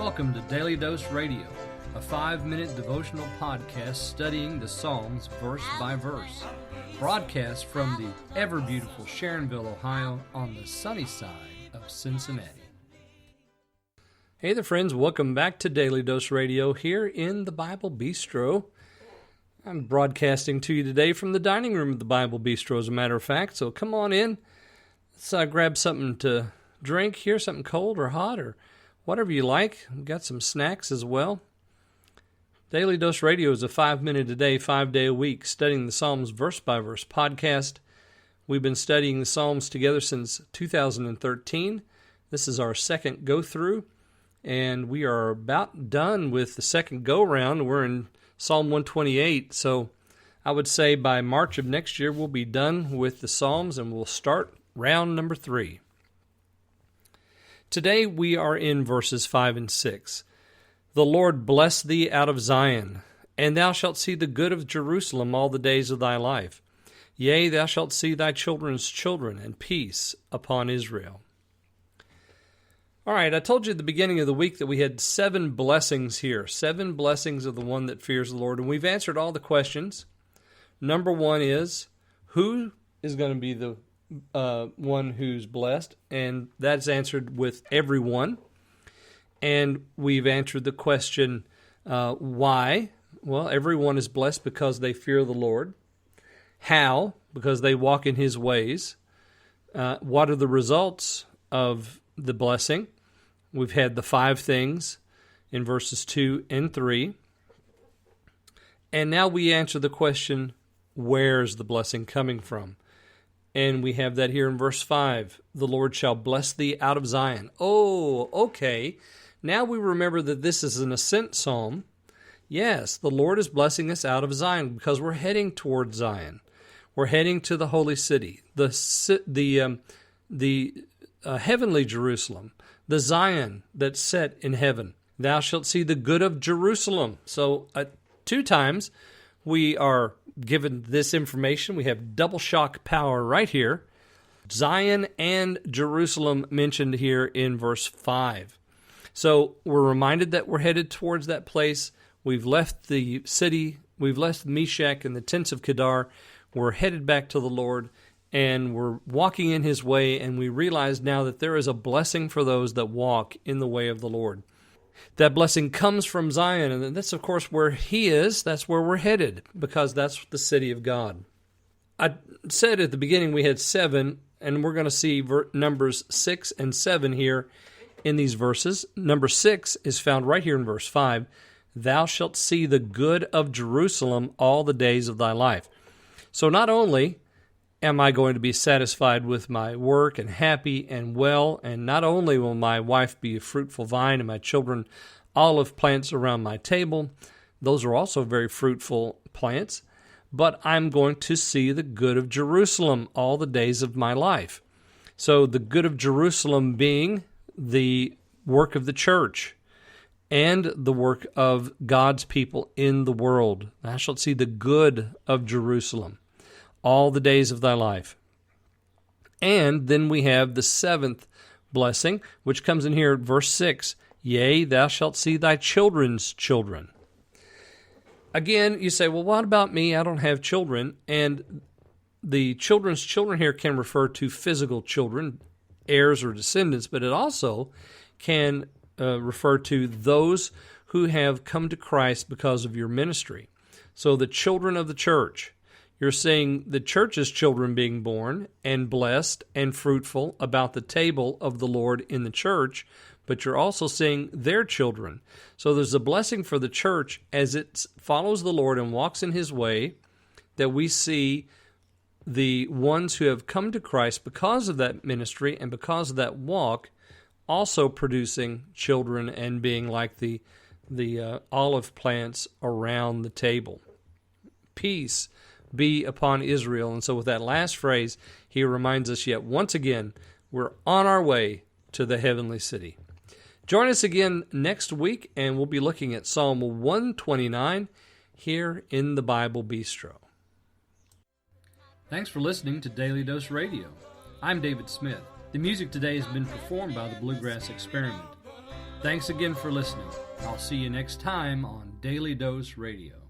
welcome to Daily Dose Radio, a 5-minute devotional podcast studying the Psalms verse by verse, broadcast from the ever-beautiful Sharonville, Ohio, on the sunny side of Cincinnati. Hey there, friends. Welcome back to Daily Dose Radio here in the Bible Bistro. I'm broadcasting to you today from the dining room of the Bible Bistro, as a matter of fact, so come on in. Let's grab something to drink here, something cold or hot or whatever you like. We've got some snacks as well. Daily Dose Radio is a 5-minute a day, 5-day a week, studying the Psalms verse by verse podcast. We've been studying the Psalms together since 2013. This is our second go-through, and we are about done with the second go-round. We're in Psalm 128, so I would say by March of next year we'll be done with the Psalms, and we'll start round number 3. Today we are in verses 5 and 6. The Lord bless thee out of Zion, and thou shalt see the good of Jerusalem all the days of thy life. Yea, thou shalt see thy children's children, and peace upon Israel. All right, I told you at the beginning of the week that we had 7 blessings here, 7 blessings of the one that fears the Lord, and we've answered all the questions. Number 1 is, who is going to be the one who's blessed, and that's answered with everyone. And we've answered the question, why? Well, everyone is blessed because they fear the Lord. How? Because they walk in His ways. What are the results of the blessing? We've had the 5 things in verses 2 and 3. And now we answer the question, where's the blessing coming from? And we have that here in verse 5. The Lord shall bless thee out of Zion. Oh, okay. Now we remember that this is an ascent psalm. Yes, the Lord is blessing us out of Zion because we're heading towards Zion. We're heading to the holy city, the heavenly Jerusalem, the Zion that's set in heaven. Thou shalt see the good of Jerusalem. So 2 times we are given this information. We have double shock power right here. Zion and Jerusalem mentioned here in verse 5. So we're reminded that we're headed towards that place. We've left the city. We've left Meshach and the tents of Kedar. We're headed back to the Lord, and we're walking in His way, and we realize now that there is a blessing for those that walk in the way of the Lord. That blessing comes from Zion, and that's, of course, where He is. That's where we're headed, because that's the city of God. I said at the beginning we had 7, and we're going to see numbers 6 and 7 here in these verses. Number 6 is found right here in verse 5. Thou shalt see the good of Jerusalem all the days of thy life. So not only am I going to be satisfied with my work and happy and well, and not only will my wife be a fruitful vine and my children olive plants around my table, those are also very fruitful plants, but I'm going to see the good of Jerusalem all the days of my life. So the good of Jerusalem being the work of the church and the work of God's people in the world. Thou shalt see the good of Jerusalem all the days of thy life. And then we have the 7th blessing, which comes in here at verse 6. Yea, thou shalt see thy children's children. Again, you say, well, what about me? I don't have children. And the children's children here can refer to physical children, heirs or descendants, but it also can refer to those who have come to Christ because of your ministry. So the children of the church. You're seeing the church's children being born and blessed and fruitful about the table of the Lord in the church, but you're also seeing their children. So there's a blessing for the church as it follows the Lord and walks in His way, that we see the ones who have come to Christ because of that ministry and because of that walk also producing children and being like the olive plants around the table. Peace be upon Israel. And so with that last phrase, he reminds us yet once again, we're on our way to the heavenly city. Join us again next week, and we'll be looking at Psalm 129 here in the Bible Bistro. Thanks for listening to Daily Dose Radio. I'm David Smith. The music today has been performed by the Bluegrass Experiment. Thanks again for listening. I'll see you next time on Daily Dose Radio.